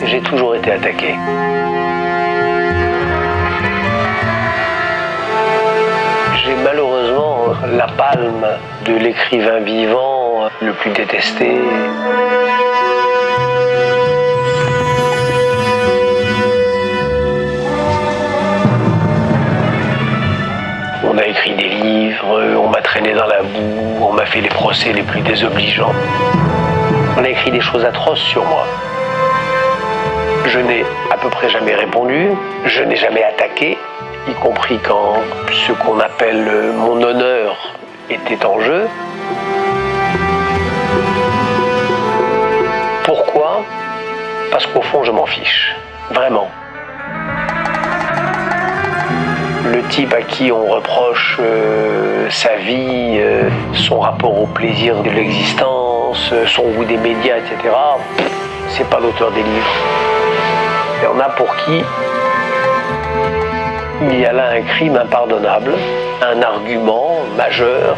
j'ai toujours été attaqué. J'ai malheureusement la palme de l'écrivain vivant le plus détesté. On a écrit des livres, on m'a traîné dans la boue, on m'a fait les procès les plus désobligeants. On a écrit des choses atroces sur moi. Je n'ai à peu près jamais répondu, je n'ai jamais attaqué, y compris quand ce qu'on appelle mon honneur était en jeu. Pourquoi ? Parce qu'au fond, je m'en fiche. Vraiment. Le type à qui on reproche sa vie, son rapport au plaisir de l'existence, son goût des médias, etc., c'est pas l'auteur des livres. Il y en a pour qui il y a là un crime impardonnable, un argument majeur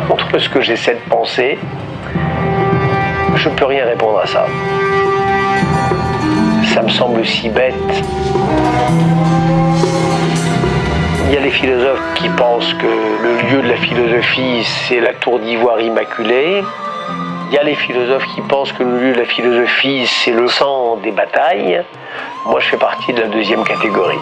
contre ce que j'essaie de penser. Je ne peux rien répondre à ça. Ça me semble si bête. Il y a les philosophes qui pensent que le lieu de la philosophie, c'est la tour d'ivoire immaculée. Il y a les philosophes qui pensent que le lieu de la philosophie, c'est le sang des batailles. Moi, je fais partie de la deuxième catégorie.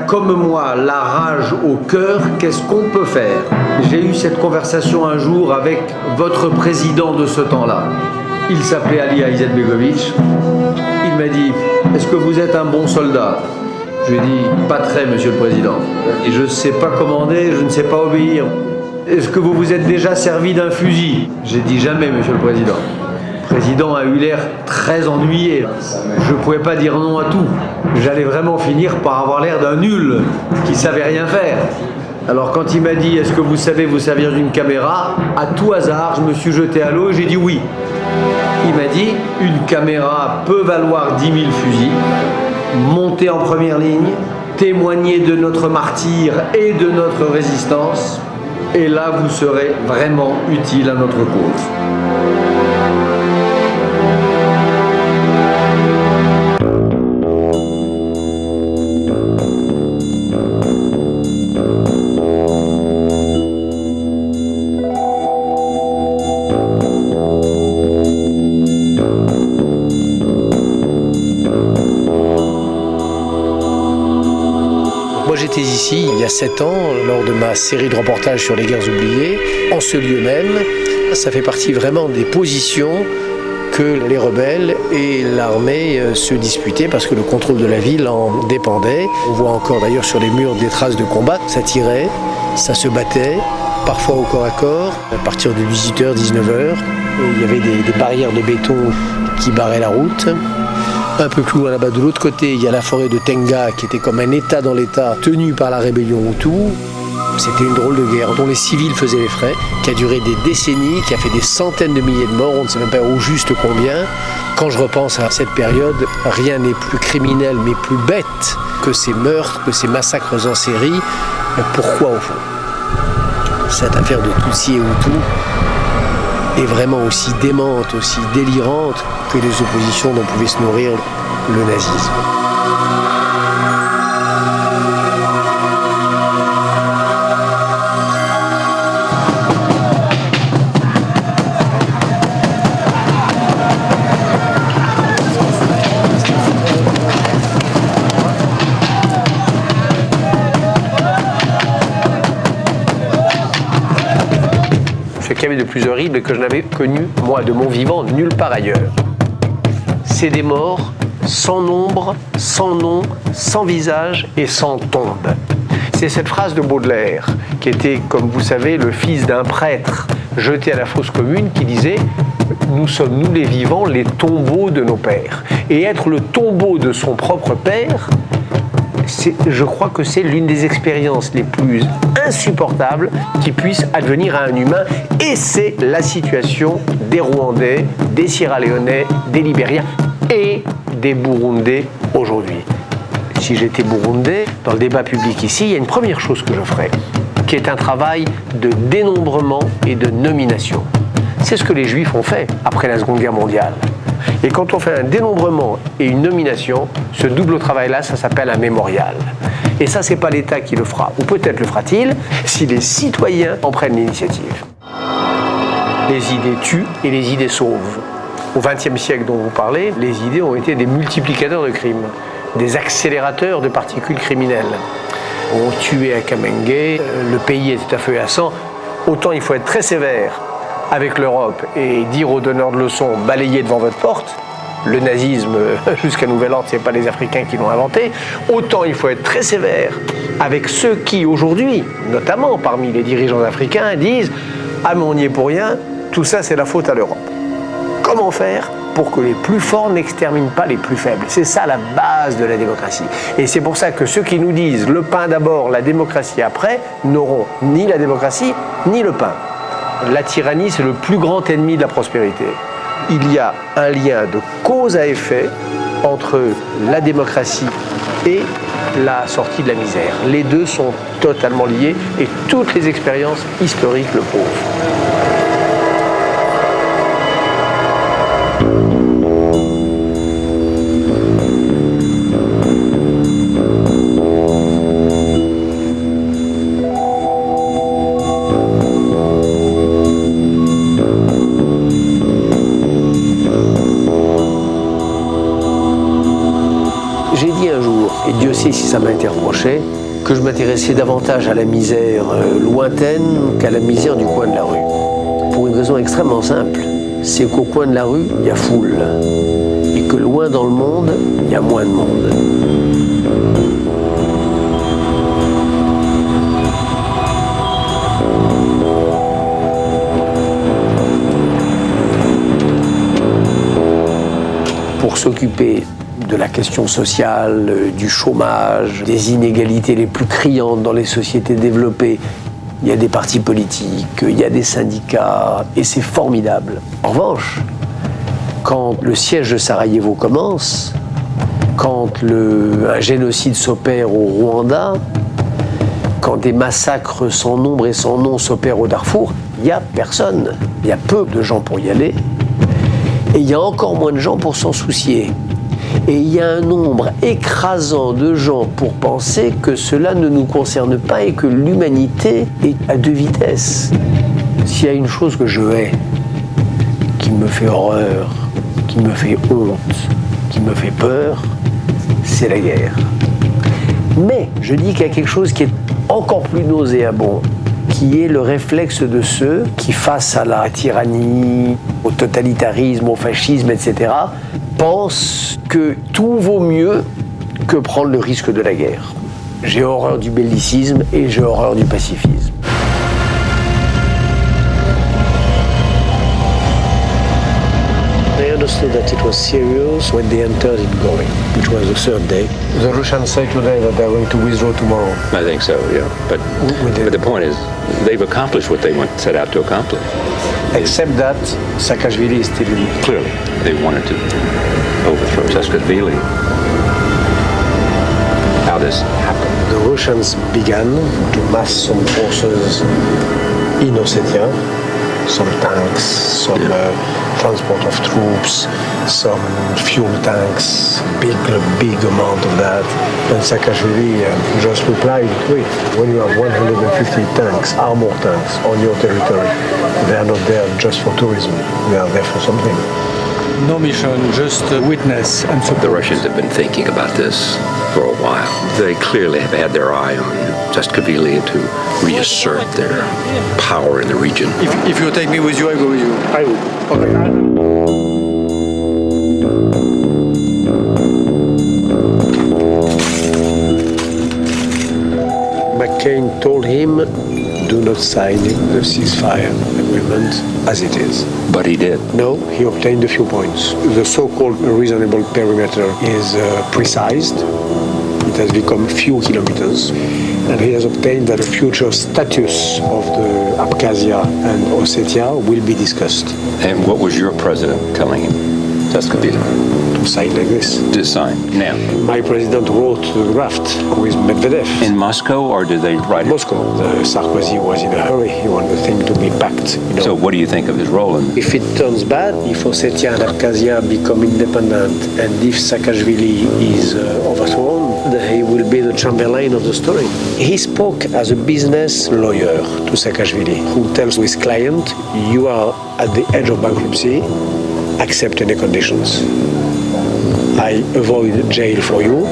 Comme moi, la rage au cœur, qu'est-ce qu'on peut faire? J'ai eu cette conversation un jour avec votre président de ce temps-là. Il s'appelait Ali Izetbegovic. Il m'a dit « Est-ce que vous êtes un bon soldat ?» Je lui ai dit « Pas très, monsieur le président. Et je ne sais pas commander, je ne sais pas obéir. Est-ce que vous vous êtes déjà servi d'un fusil ?» J'ai dit « Jamais, monsieur le président. » Le président a eu l'air très ennuyé. Je ne pouvais pas dire non à tout. J'allais vraiment finir par avoir l'air d'un nul qui ne savait rien faire. Alors quand il m'a dit « Est-ce que vous savez vous servir d'une caméra ?» À tout hasard, je me suis jeté à l'eau et j'ai dit oui. Il m'a dit « Une caméra peut valoir 10 000 fusils. Montez en première ligne, témoignez de notre martyre et de notre résistance. Et là, vous serez vraiment utile à notre cause. » J'étais ici il y a 7 ans lors de ma série de reportages sur les guerres oubliées, en ce lieu même. Ça fait partie vraiment des positions que les rebelles et l'armée se disputaient parce que le contrôle de la ville en dépendait. On voit encore d'ailleurs sur les murs des traces de combat. Ça tirait, ça se battait, parfois au corps à corps. À partir de 18h, 19h, il y avait des barrières de béton qui barraient la route. Un peu plus loin là-bas, de l'autre côté, il y a la forêt de Tenga qui était comme un État dans l'État tenu par la rébellion Hutu. C'était une drôle de guerre dont les civils faisaient les frais, qui a duré des décennies, qui a fait des centaines de milliers de morts, on ne sait même pas au juste combien. Quand je repense à cette période, rien n'est plus criminel mais plus bête que ces meurtres, que ces massacres en série. Mais pourquoi au fond ? Cette affaire de Tutsi et Hutu est vraiment aussi démente, aussi délirante que les oppositions dont pouvait se nourrir le nazisme. jamais de plus horrible et que je n'avais connu, moi, de mon vivant, nulle part ailleurs. C'est des morts sans nombre, sans nom, sans visage et sans tombe. C'est cette phrase de Baudelaire, qui était, comme vous savez, le fils d'un prêtre jeté à la fosse commune, qui disait « Nous sommes, nous les vivants, les tombeaux de nos pères ». Et être le tombeau de son propre père, je crois que c'est l'une des expériences les plus insupportables qui puissent advenir à un humain. Et c'est la situation des Rwandais, des Sierra-Léonais, des Libériens et des Burundais aujourd'hui. Si j'étais burundais, dans le débat public ici, il y a une première chose que je ferais, qui est un travail de dénombrement et de nomination. C'est ce que les Juifs ont fait après la Seconde Guerre mondiale. Et quand on fait un dénombrement et une nomination, ce double travail-là, ça s'appelle un mémorial. Et ça, c'est pas l'État qui le fera, ou peut-être le fera-t-il, si les citoyens en prennent l'initiative. Les idées tuent et les idées sauvent. Au XXe siècle dont vous parlez, les idées ont été des multiplicateurs de crimes, des accélérateurs de particules criminelles. On tuait à Kamenge, le pays était à feu et à sang. Autant il faut être très sévère avec l'Europe et dire aux donneurs de leçons « balayez devant votre porte », le nazisme, jusqu'à nouvel ordre, ce n'est pas les Africains qui l'ont inventé, autant il faut être très sévère avec ceux qui aujourd'hui, notamment parmi les dirigeants africains, disent « ah mais on n'y est pour rien, tout ça c'est la faute à l'Europe ». Comment faire pour que les plus forts n'exterminent pas les plus faibles? C'est ça la base de la démocratie. Et c'est pour ça que ceux qui nous disent le pain d'abord, la démocratie après, n'auront ni la démocratie, ni le pain. La tyrannie, c'est le plus grand ennemi de la prospérité. Il y a un lien de cause à effet entre la démocratie et la sortie de la misère. Les deux sont totalement liés et toutes les expériences historiques le prouvent. J'ai dit un jour, et Dieu sait si ça m'a été reproché, que je m'intéressais davantage à la misère lointaine qu'à la misère du coin de la rue. Pour une raison extrêmement simple, c'est qu'au coin de la rue, il y a foule, et que loin dans le monde, il y a moins de monde. Pour s'occuper de la question sociale, du chômage, des inégalités les plus criantes dans les sociétés développées. Il y a des partis politiques, il y a des syndicats, et c'est formidable. En revanche, quand le siège de Sarajevo commence, quand un génocide s'opère au Rwanda, quand des massacres sans nombre et sans nom s'opèrent au Darfour, il n'y a personne. Il y a peu de gens pour y aller, et il y a encore moins de gens pour s'en soucier. Et il y a un nombre écrasant de gens pour penser que cela ne nous concerne pas et que l'humanité est à deux vitesses. S'il y a une chose que je hais, qui me fait horreur, qui me fait honte, qui me fait peur, c'est la guerre. Mais je dis qu'il y a quelque chose qui est encore plus nauséabond, qui est le réflexe de ceux qui, face à la tyrannie, au totalitarisme, au fascisme, etc., pensent que tout vaut mieux que prendre le risque de la guerre. J'ai horreur du bellicisme et j'ai horreur du pacifisme. They understood that it was serious when they entered in Gori, which was the third day. The Russians say today that they're going to withdraw tomorrow. I think so, yeah. But the point is, they've accomplished what they set out to accomplish. Except that Saakashvili is still in. Clearly, they wanted to overthrow Saakashvili. How this happened? The Russians began to mass some forces in Ossetia, some tanks, some transport of troops, some fuel tanks, big amount of that. And Saakashvili just replied, wait, when you have 150 tanks, armored tanks on your territory, they are not there just for tourism, they are there for something. No mission, just witness and support. The Russians have been thinking about this for a while. They clearly have had their eye on Saakashvili to reassert their power in the region. If you take me with you, I go with you. I would. Okay. McCain told him, do not sign the ceasefire agreement as it is. But he did. No, he obtained a few points. The so-called reasonable perimeter is precised. It has become few kilometers. And he has obtained that the future status of the Abkhazia and Ossetia will be discussed. And what was your president telling him? Saakashvili. To sign like this. To sign. Now, My president wrote the draft with Medvedev. in Moscow, or did they write it? Moscow. Sarkozy was in a hurry. He wanted the thing to be packed. So what do you think of his role in If it turns bad, if Ossetia and Abkhazia become independent, and if Saakashvili is overthrown, then he will be the Chamberlain of the story. He spoke as a business lawyer to Saakashvili, who tells his client, you are at the edge of bankruptcy, accept any conditions. I avoid jail for you,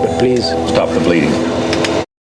but please Stop the bleeding?